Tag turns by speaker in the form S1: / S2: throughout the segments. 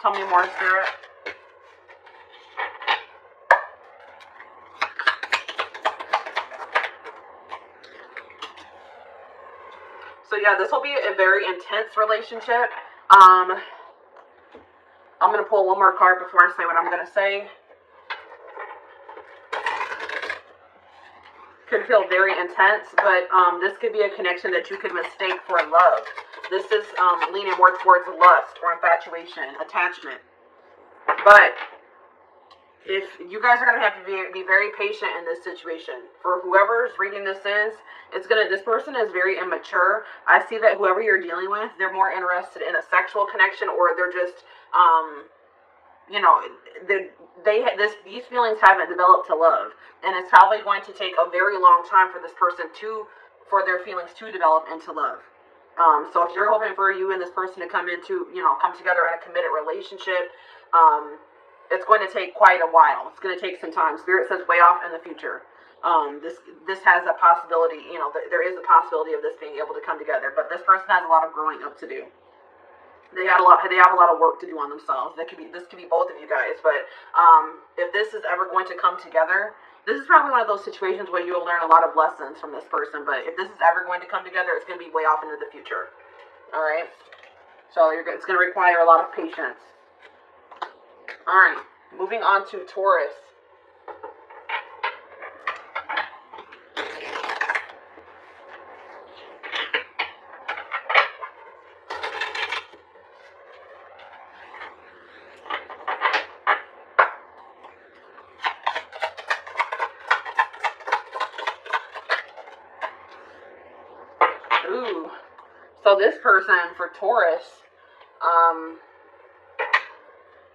S1: Tell me more, Spirit. So yeah, this will be a very intense relationship. I'm going to pull one more card before I say what I'm going to say. Could feel very intense, but this could be a connection that you could mistake for love. This is leaning more towards lust or infatuation, attachment. But if you guys are going to have to be very patient in this situation. For whoever's reading this is, this person is very immature. I see that whoever you're dealing with, they're more interested in a sexual connection, or they're just, these feelings haven't developed to love. And it's probably going to take a very long time for this person for their feelings to develop into love. So if you're hoping for you and this person to come together in a committed relationship, it's going to take quite a while. It's going to take some time. Spirit says way off in the future. This has a possibility, there is a possibility of this being able to come together, but this person has a lot of growing up to do. They have a lot of work to do on themselves. This could be both of you guys, but if this is ever going to come together, this is probably one of those situations where you'll learn a lot of lessons from this person, but if this is ever going to come together, it's going to be way off into the future. All right? So it's going to require a lot of patience. All right, moving on to Taurus. Ooh, so this person for Taurus,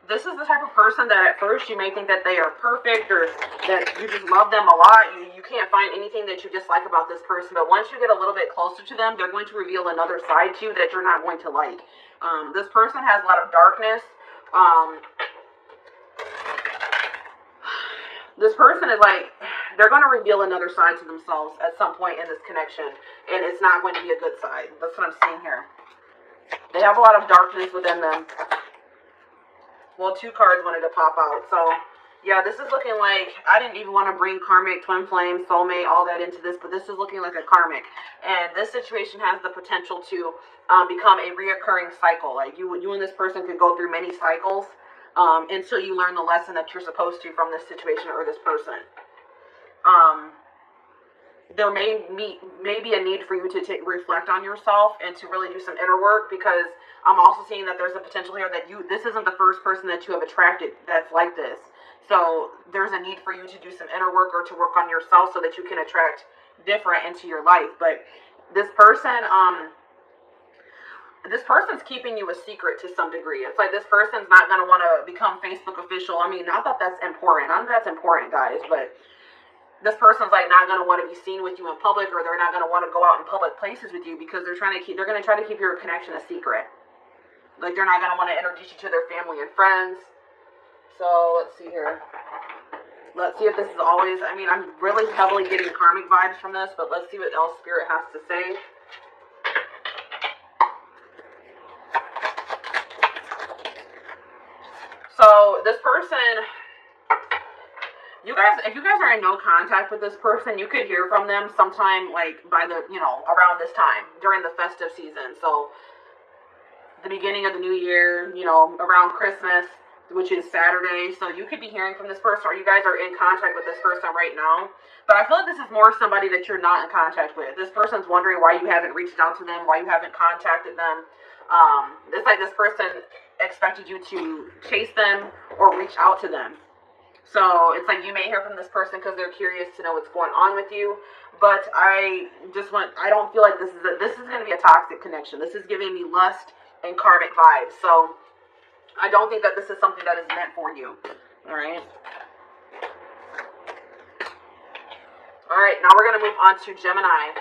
S1: this is the type of person that at first you may think that they are perfect or that you just love them a lot. You can't find anything that you dislike about this person. But once you get a little bit closer to them, they're going to reveal another side to you that you're not going to like. This person has a lot of darkness. This person is they're going to reveal another side to themselves at some point in this connection. And it's not going to be a good side. That's what I'm seeing here. They have a lot of darkness within them. Well, 2 cards wanted to pop out. So, yeah, this is looking like, I didn't even want to bring karmic, twin flame, soulmate, all that into this, but this is looking like a karmic. And this situation has the potential to become a reoccurring cycle. Like, you and this person could go through many cycles until you learn the lesson that you're supposed to from this situation or this person. There may be a need for you to reflect on yourself and to really do some inner work, because I'm also seeing that there's a potential here that this isn't the first person that you have attracted that's like this. So there's a need for you to do some inner work or to work on yourself so that you can attract different into your life. But this person's keeping you a secret to some degree. It's like this person's not going to want to become Facebook official. I mean, not that that's important. None of that's important, guys, but this person's not going to want to be seen with you in public, or they're not going to want to go out in public places with you, because they're going to try to keep your connection a secret. Like, they're not going to want to introduce you to their family and friends. So let's see here. Let's see if this is always, I'm really heavily getting karmic vibes from this, but let's see what else Spirit has to say. So this person, if you guys are in no contact with this person, you could hear from them sometime by around this time during the festive season. So the beginning of the new year, around Christmas, which is Saturday. So you could be hearing from this person, or you guys are in contact with this person right now. But I feel like this is more somebody that you're not in contact with. This person's wondering why you haven't reached out to them, why you haven't contacted them. It's like this person expected you to chase them or reach out to them. So it's like you may hear from this person because they're curious to know what's going on with you. But I don't feel like this is going to be a toxic connection. This is giving me lust and karmic vibes. So I don't think that this is something that is meant for you. All right. All right. Now we're going to move on to Gemini.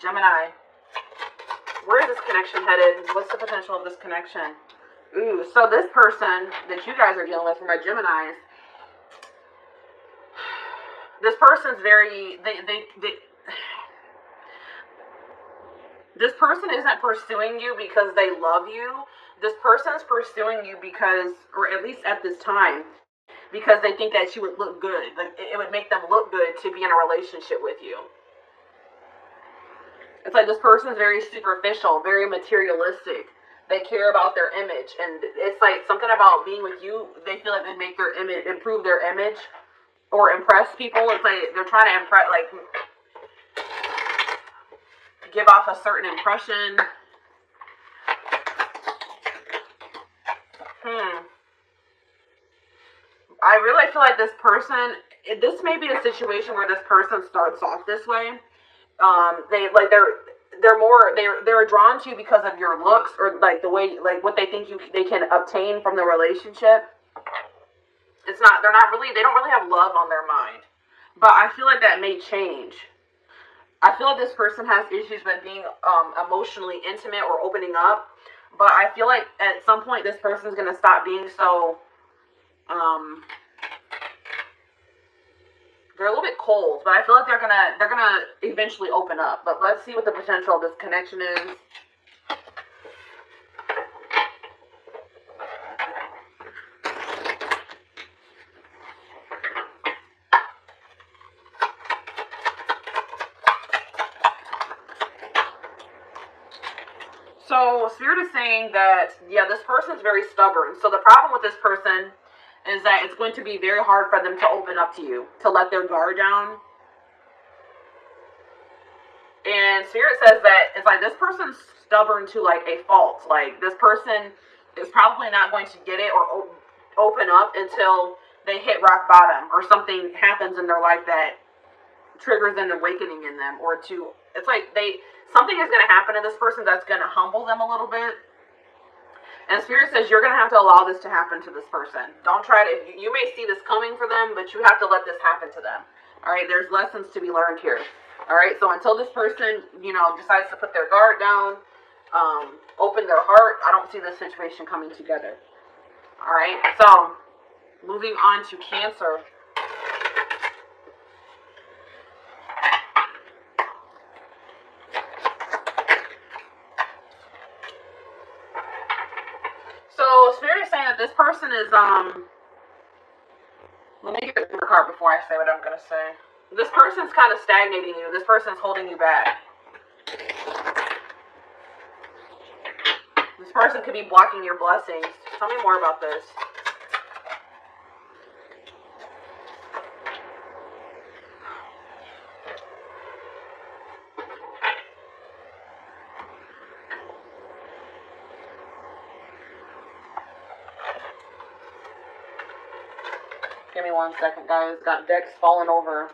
S1: Gemini. Where is this connection headed? What's the potential of this connection? Ooh, so this person that you guys are dealing with, for my Geminis, this person's very, This person isn't pursuing you because they love you. This person is pursuing you because, or at least at this time, because they think that you would look good. Like it would make them look good to be in a relationship with you. It's like this person is very superficial, very materialistic. They care about their image, and it's like something about being with you. They feel like they make their image, improve their image, or impress people. It's like they're trying to impress, like give off a certain impression. I really feel like this person. This may be a situation where this person starts off this way. They're drawn to you because of your looks, or like the way, like what they think they can obtain from the relationship. They don't really have love on their mind. But I feel like that may change. I feel like this person has issues with being emotionally intimate or opening up. But I feel like at some point this person's gonna stop being so they're a little bit cold, but I feel like they're gonna eventually open up. But let's see what the potential of this connection is. So Spirit is saying that, yeah, this person is very stubborn. So the problem with this person is that it's going to be very hard for them to open up to you, to let their guard down. And Spirit says that it's like this person's stubborn to like a fault. Like this person is probably not going to get it or open up until they hit rock bottom, or something happens in their life that triggers an awakening in them, or it's like something is going to happen to this person that's going to humble them a little bit. And Spirit says you're going to have to allow this to happen to this person. Don't try to, you may see this coming for them, but you have to let this happen to them. All right, there's lessons to be learned here. All right, so until this person, decides to put their guard down, open their heart, I don't see this situation coming together. All right, so moving on to Cancer. So Spirit is saying that this person is let me get the card before I say what I'm gonna say. This person's kind of stagnating you. This person's holding you back. This person could be blocking your blessings. Tell me more about this. Give me 1 second, guys. Got decks falling over.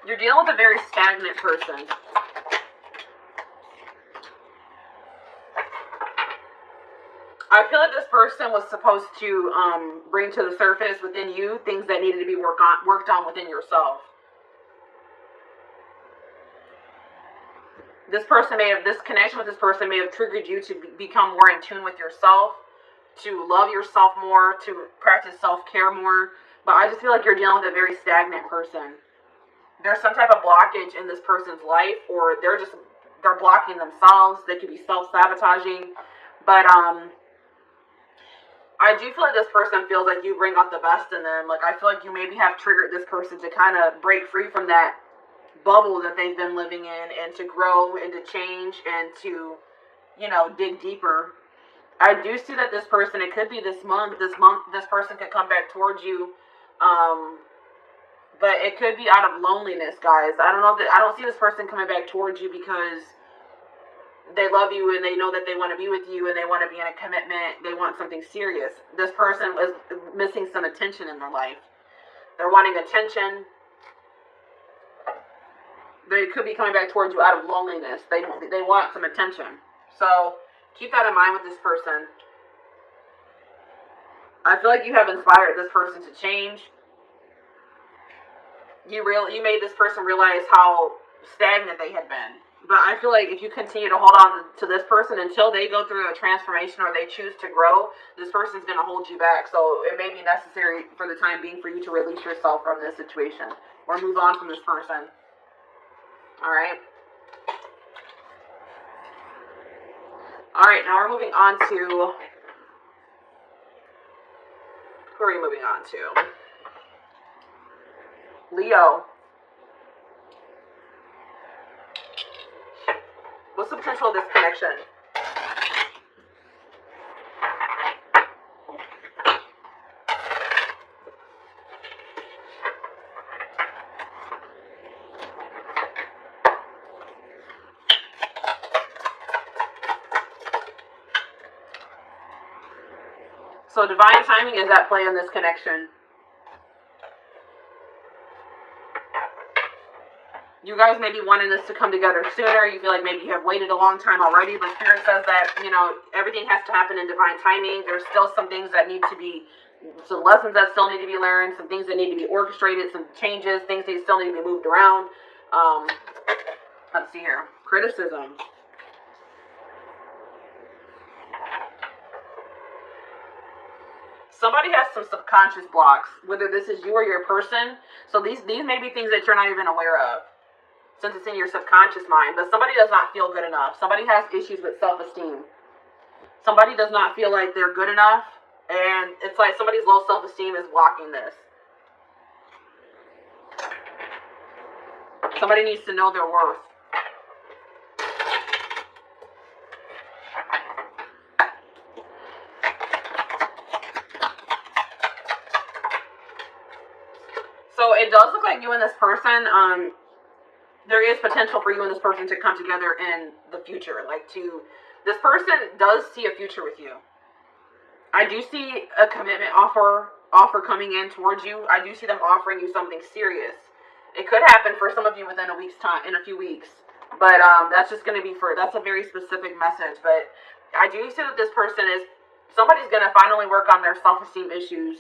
S1: You're dealing with a very stagnant person. I feel like this person was supposed to bring to the surface within you things that needed to be worked on within yourself. This connection with this person may have triggered you to become more in tune with yourself, to love yourself more, to practice self-care more. But I just feel like you're dealing with a very stagnant person. There's some type of blockage in this person's life, or they're blocking themselves. They could be self-sabotaging. But I do feel like this person feels like you bring out the best in them. Like, I feel like you maybe have triggered this person to kind of break free from that bubble that they've been living in, and to grow and to change and to, dig deeper. I do see that this person, it could be this month, this person could come back towards you. But it could be out of loneliness, guys. I don't see this person coming back towards you because they love you and they know that they want to be with you and they want to be in a commitment. They want something serious. This person is missing some attention in their life. They're wanting attention. They could be coming back towards you out of loneliness. They want some attention. So keep that in mind with this person. I feel like you have inspired this person to change. You made this person realize how stagnant they had been. But I feel like if you continue to hold on to this person until they go through a transformation or they choose to grow, this person's going to hold you back. So it may be necessary for the time being for you to release yourself from this situation or move on from this person. All right. All right, now we're moving on to... Who are we moving on to? Leo. What's the potential of this connection? So divine timing is at play in this connection. You guys may be wanting this to come together sooner. You feel like maybe you have waited a long time already, but Spirit says that, you know, everything has to happen in divine timing. There's still some things that need to be, some lessons that still need to be learned, some things that need to be orchestrated, some changes, things that still need to be moved around. Let's see here. Criticism. Somebody has some subconscious blocks, whether this is you or your person. So these may be things that you're not even aware of, since it's in your subconscious mind. But somebody does not feel good enough. Somebody has issues with self-esteem. Somebody does not feel like they're good enough. And it's like somebody's low self-esteem is blocking this. Somebody needs to know their worth. So it does look like you and this person, there is potential for you and this person to come together in the future. This person does see a future with you. I do see a commitment offer coming in towards you. I do see them offering you something serious. It could happen for some of you within a week's time, in a few weeks. But that's just going to be that's a very specific message. But I do see that this person somebody's going to finally work on their self-esteem issues.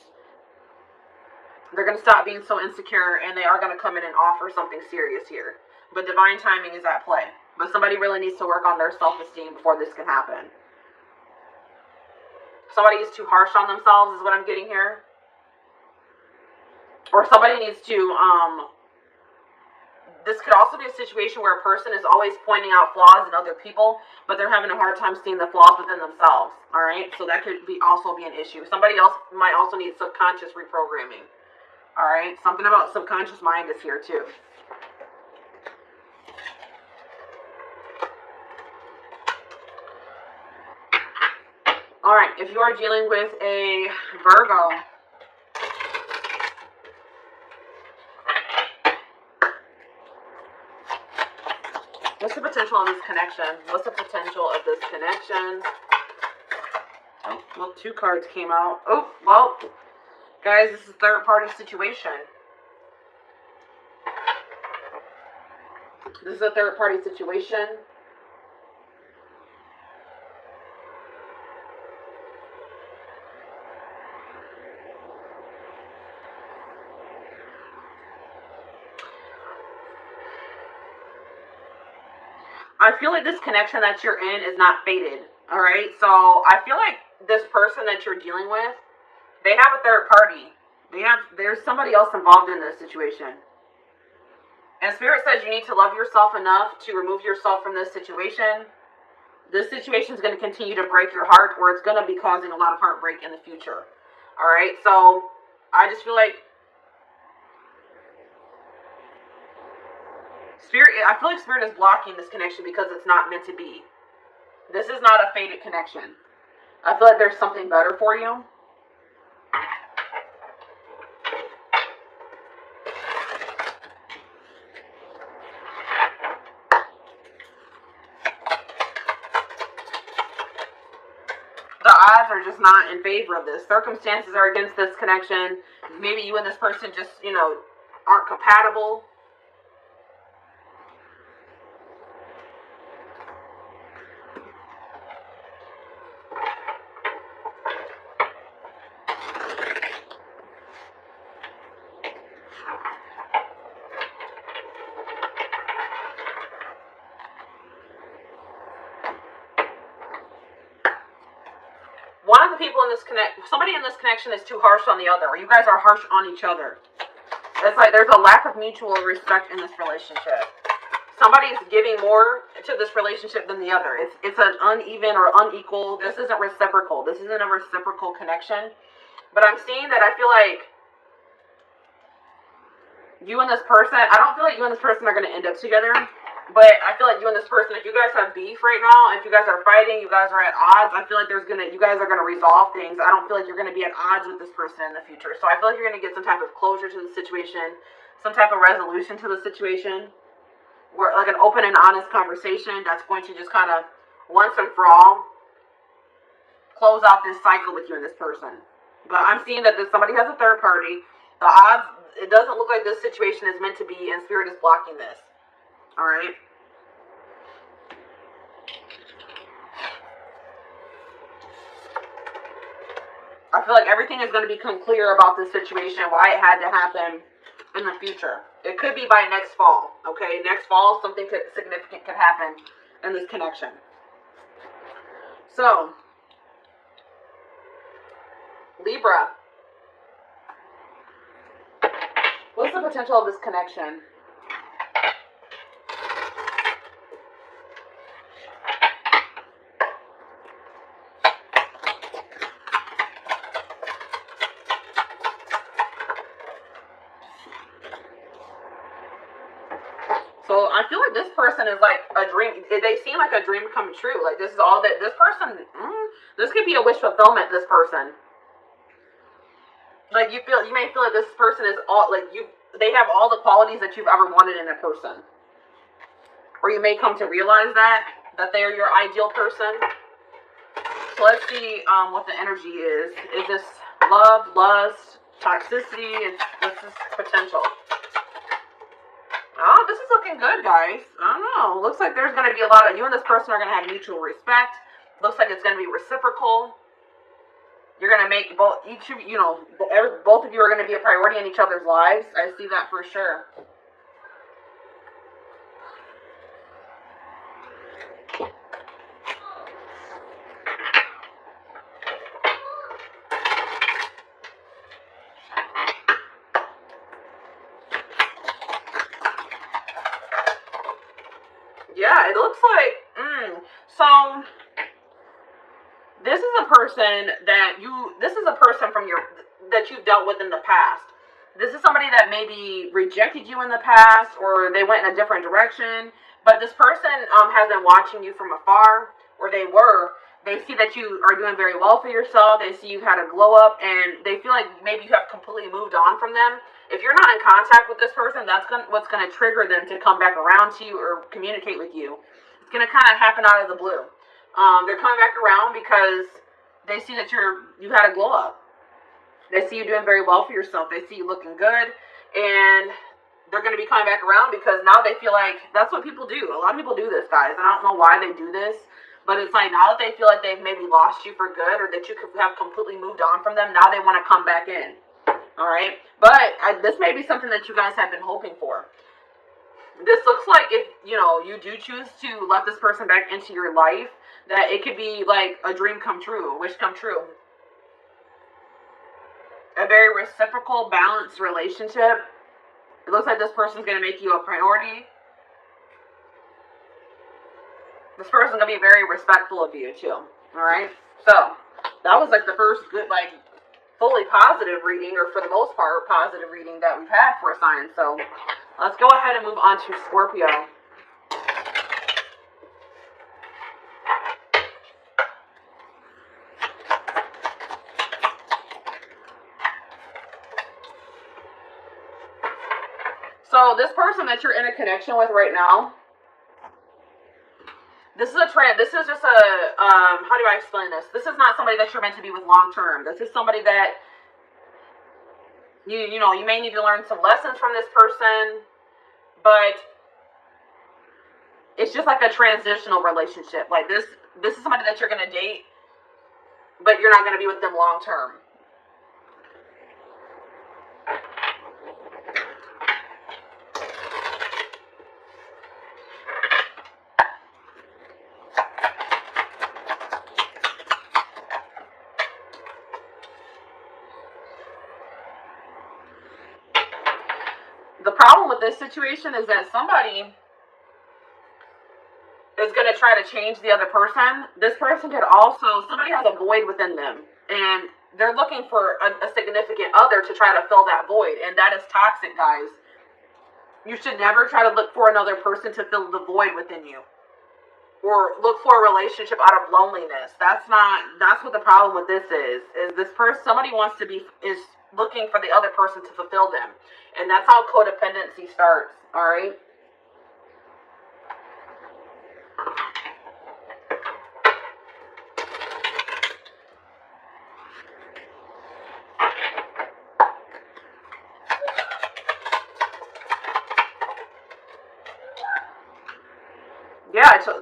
S1: They're going to stop being so insecure, and they are going to come in and offer something serious here. But divine timing is at play. But somebody really needs to work on their self-esteem before this can happen. Somebody is too harsh on themselves is what I'm getting here. Or somebody needs to, this could also be a situation where a person is always pointing out flaws in other people, but they're having a hard time seeing the flaws within themselves. All right? So that could also be an issue. Somebody else might also need subconscious reprogramming. All right, something about subconscious mind is here too. All right, if you are dealing with a Virgo, what's the potential of this connection? What's the potential of this connection? Oh, well, 2 cards came out. Oh, well. Guys, this is a third-party situation. This is a third-party situation. I feel like this connection that you're in is not fated. All right? So I feel like this person that you're dealing with, they have a third party. There's somebody else involved in this situation. And Spirit says you need to love yourself enough to remove yourself from this situation. This situation is going to continue to break your heart, or it's going to be causing a lot of heartbreak in the future. All right? So I just feel like I feel like Spirit is blocking this connection because it's not meant to be. This is not a fated connection. I feel like there's something better for you. The odds are just not in favor of this. Circumstances are against this connection. Maybe you and this person just, aren't compatible. one of the people in this somebody in this connection is too harsh on the other, or you guys are harsh on each other. It's like there's a lack of mutual respect in this relationship. Somebody is giving more to this relationship than the other. It's an uneven or unequal. This isn't reciprocal. This isn't a reciprocal connection. But I'm seeing that I feel like you and this person, I don't feel like you and this person are going to end up together. But I feel like you and this person, if you guys have beef right now, if you guys are fighting, you guys are at odds, I feel like you guys are going to resolve things. I don't feel like you're going to be at odds with this person in the future. So I feel like you're going to get some type of closure to the situation, some type of resolution to the situation, where like an open and honest conversation that's going to just kind of once and for all close out this cycle with you and this person. But I'm seeing that somebody has a third party. The odds, it doesn't look like this situation is meant to be, and Spirit is blocking this. All right. I feel like everything is going to become clear about this situation, why it had to happen in the future. It could be by next fall. Okay, next fall, something significant could happen in this connection. So, Libra, what's the potential of this connection? So I feel like this person is like a dream. They seem like a dream come true. Like this is all that this person. This could be a wish fulfillment. This person. Like you may feel like this person is all like you. They have all the qualities that you've ever wanted in a person, or you may come to realize that they are your ideal person. So let's see what the energy is. Is this love, lust, toxicity? This is potential. Oh, this is looking good, guys. I don't know. Looks like there's going to be a lot of... You and this person are going to have mutual respect. Looks like it's going to be reciprocal. You're going to make both of you are going to be a priority in each other's lives. I see that for sure. Yeah, it looks like, so this is a person that you've dealt with in the past. This is somebody that maybe rejected you in the past, or they went in a different direction, but this person has been watching you from afar, or they see that you are doing very well for yourself, they see you've had a glow up, and they feel like maybe you have completely moved on from them. If you're not in contact with this person, that's what's going to trigger them to come back around to you or communicate with you. It's going to kind of happen out of the blue. They're coming back around because they see that you've had a glow up. They see you doing very well for yourself. They see you looking good, and they're going to be coming back around because now they feel like that's what people do. A lot of people do this, guys. I don't know why they do this, but it's like now that they feel like they've maybe lost you for good, or that you could have completely moved on from them, now they want to come back in. All right, but this may be something that you guys have been hoping for. This looks like if you do choose to let this person back into your life, that it could be like a dream come true, a wish come true. A very reciprocal, balanced relationship. It looks like this person's going to make you a priority. This person's going to be very respectful of you too. All right, so that was like the first good fully positive reading, or for the most part positive reading that we've had for a sign. So let's go ahead and move on to Scorpio. So this person that you're in a connection with right now, this is just a, how do I explain this? This is not somebody that you're meant to be with long term. This is somebody that you may need to learn some lessons from this person, but it's just like a transitional relationship. Like this is somebody that you're going to date, but you're not going to be with them long term. with this situation is that somebody is going to try to change the other person. This person could also, somebody has a void within them, and they're looking for a significant other to try to fill that void, and that is toxic, guys. You should never try to look for another person to fill the void within you, or look for a relationship out of loneliness. That's what the problem with this is this person, somebody is looking for the other person to fulfill them, and that's how codependency starts. All right.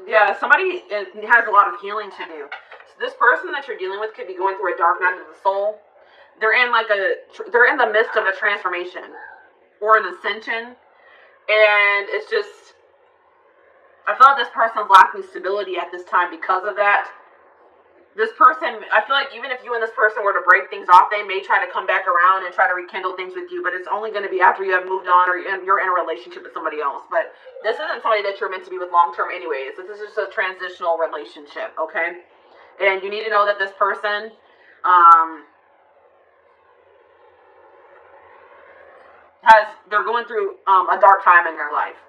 S1: Yeah, somebody has a lot of healing to do. So this person that you're dealing with could be going through a dark night of the soul. They're in the midst of a transformation or an ascension, and it's just, I feel like this person's lacking stability at this time because of that. This person, I feel like even if you and this person were to break things off, they may try to come back around and try to rekindle things with you, but it's only going to be after you have moved on or you're in a relationship with somebody else. But this isn't somebody that you're meant to be with long term anyways. This is just a transitional relationship, okay? And you need to know that this person, they're going through a dark time in their life.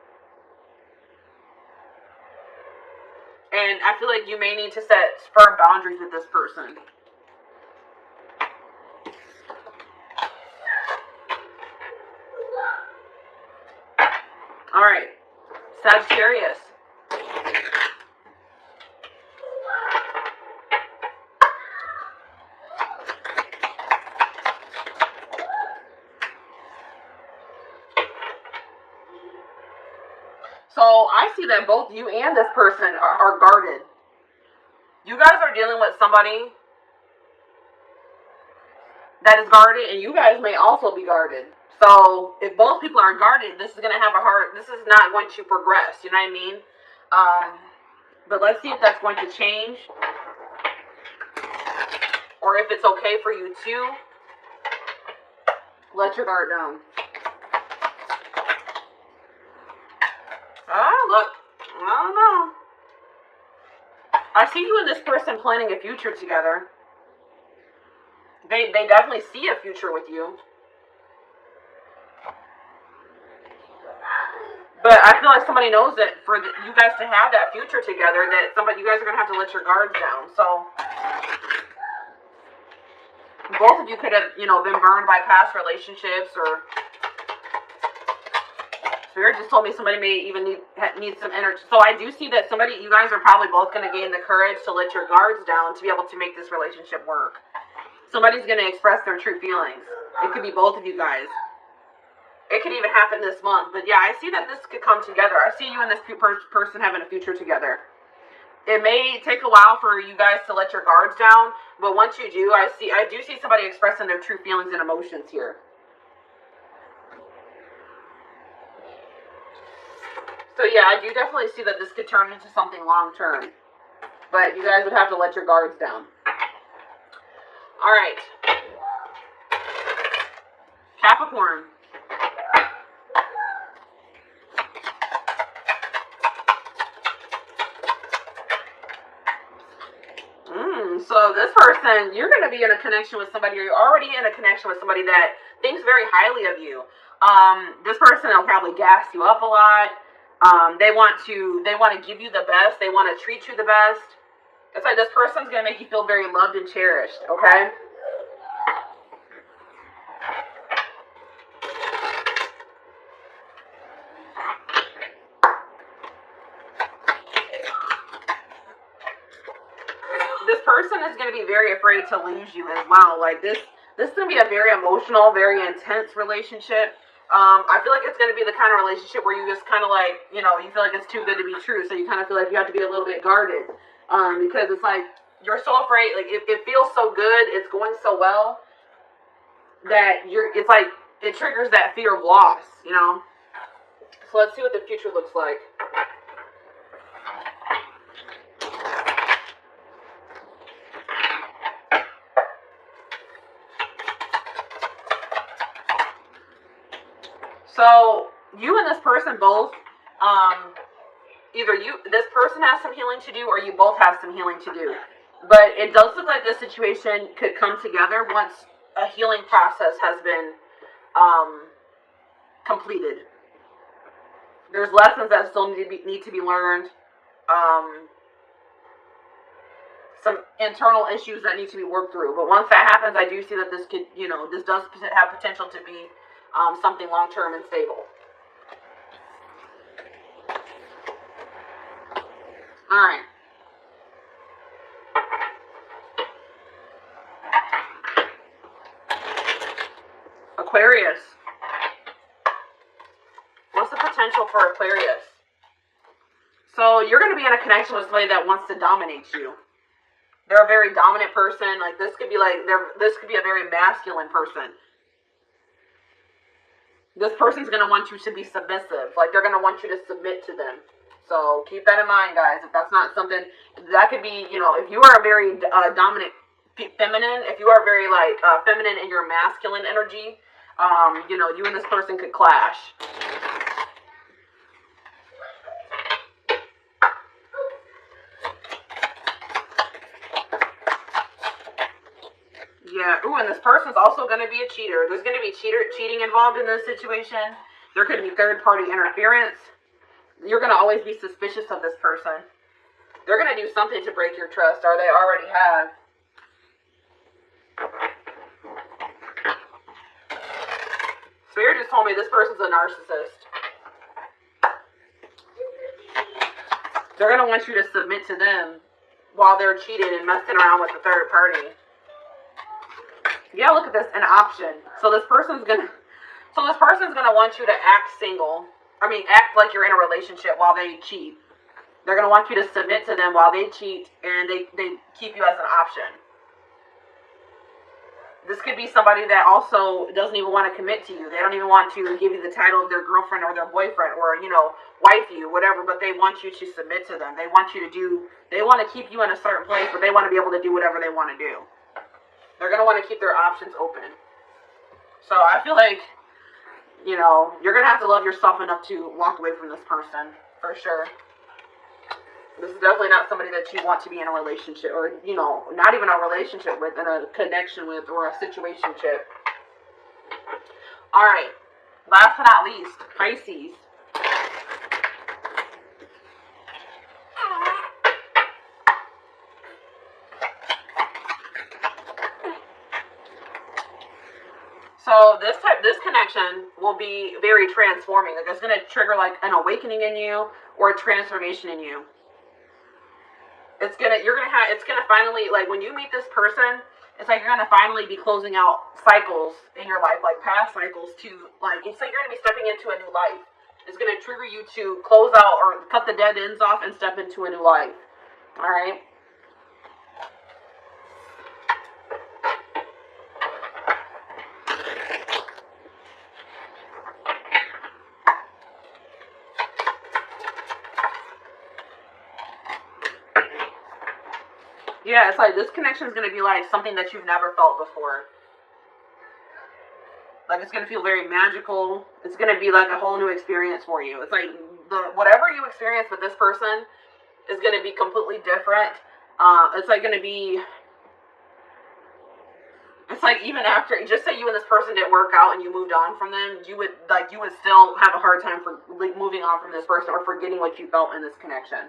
S1: And I feel like you may need to set firm boundaries with this person. All right, Sagittarius. So I see that both you and this person are guarded. You guys are dealing with somebody that is guarded, and you guys may also be guarded. So if both people are guarded, this is going to have this is not going to progress. You know what I mean? But let's see if that's going to change, or if it's okay for you to let your guard down. Look, I don't know. I see you and this person planning a future together. They definitely see a future with you. But I feel like somebody knows that for you guys to have that future together, that you guys are going to have to let your guards down. So both of you could have, been burned by past relationships, or Spirit just told me somebody may even need some energy. So I do see that you guys are probably both going to gain the courage to let your guards down to be able to make this relationship work. Somebody's going to express their true feelings. It could be both of you guys. It could even happen this month. But yeah, I see that this could come together. I see you and this person having a future together. It may take a while for you guys to let your guards down, but once you do, I do see somebody expressing their true feelings and emotions here. So yeah, I do definitely see that this could turn into something long term. But you guys would have to let your guards down. Alright. Capricorn. So this person, you're going to be in a connection with somebody, or you're already in a connection with somebody that thinks very highly of you. This person will probably gas you up a lot. They want to give you the best. They want to treat you the best. It's like this person's going to make you feel very loved and cherished, okay? This person is going to be very afraid to lose you as well. Like this is going to be a very emotional, very intense relationship. I feel like it's going to be the kind of relationship where you just kind of like, you feel like it's too good to be true. So you kind of feel like you have to be a little bit guarded. Because it's like, you're so afraid, like it feels so good, it's going so well, that it's like, it triggers that fear of loss, So let's see what the future looks like. So you and this person both, either this person has some healing to do, or you both have some healing to do. But it does look like this situation could come together once a healing process has been completed. There's lessons that still need to be learned. Some internal issues that need to be worked through. But once that happens, I do see that this could, this does have potential to be something long-term and stable. All right. Aquarius. What's the potential for Aquarius? So you're going to be in a connection with somebody that wants to dominate you. They're a very dominant person. Like this could be a very masculine person. This person's going to want you to be submissive. Like they're going to want you to submit to them. So keep that in mind, guys. If that's not something, that could be, if you are a very dominant feminine, if you are very feminine in your masculine energy, you and this person could clash. Yeah. Ooh, and this person's also going to be a cheater. There's going to be cheating involved in this situation. There could be third-party interference. You're going to always be suspicious of this person. They're going to do something to break your trust, or they already have. Spirit just told me this person's a narcissist. They're going to want you to submit to them while they're cheating and messing around with the third party. Yeah, look at this, an option. So this person's gonna want you to act single. Act like you're in a relationship while they cheat. They're gonna want you to submit to them while they cheat, and they keep you as an option. This could be somebody that also doesn't even want to commit to you. They don't even want to give you the title of their girlfriend or their boyfriend or, wife you, whatever, but they want you to submit to them. They want to keep you in a certain place, but they want to be able to do whatever they want to do. They're going to want to keep their options open. So I feel like, you're going to have to love yourself enough to walk away from this person, for sure. This is definitely not somebody that you want to be in a relationship, or, not even a relationship with, in a connection with, or a situationship. All right. Last but not least, Pisces. So this connection will be very transforming. Like it's going to trigger like an awakening in you or a transformation in you. It's gonna finally, like when you meet this person, it's like you're gonna finally be closing out cycles in your life, like past cycles to it's like you're gonna be stepping into a new life. It's gonna trigger you to close out or cut the dead ends off and step into a new life. All right. Yeah, it's like this connection is going to be like something that you've never felt before. Like it's going to feel very magical. It's going to be like a whole new experience for you. It's like whatever you experience with this person is going to be completely different. It's like going to be. It's like even after, just say you and this person didn't work out and you moved on from them, you would still have a hard time for moving on from this person or forgetting what you felt in this connection.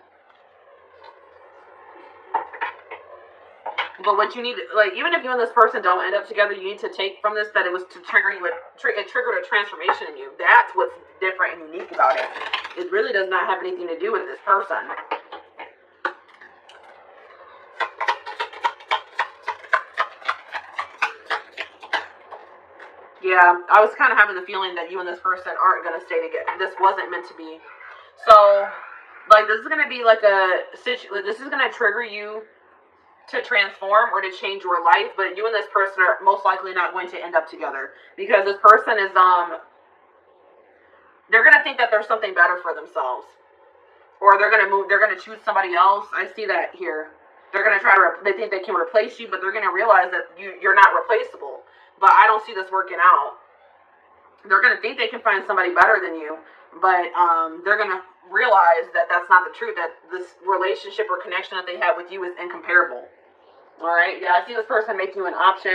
S1: But what you need, even if you and this person don't end up together, you need to take from this that it was to trigger you, it triggered a transformation in you. That's what's different and unique about it. It really does not have anything to do with this person. Yeah, I was kind of having the feeling that you and this person aren't going to stay together. This wasn't meant to be. So, this is going to be this is going to trigger you to transform or to change your life, but you and this person are most likely not going to end up together because this person is they're going to think that there's something better for themselves, or they're going to choose somebody else. I see that here. They're going to they think they can replace you, but they're going to realize that you're not replaceable. But I don't see this working out. They're going to think they can find somebody better than you, but they're going to realize that that's not the truth, that this relationship or connection that they have with you is incomparable. All right? Yeah, I see this person make you an option.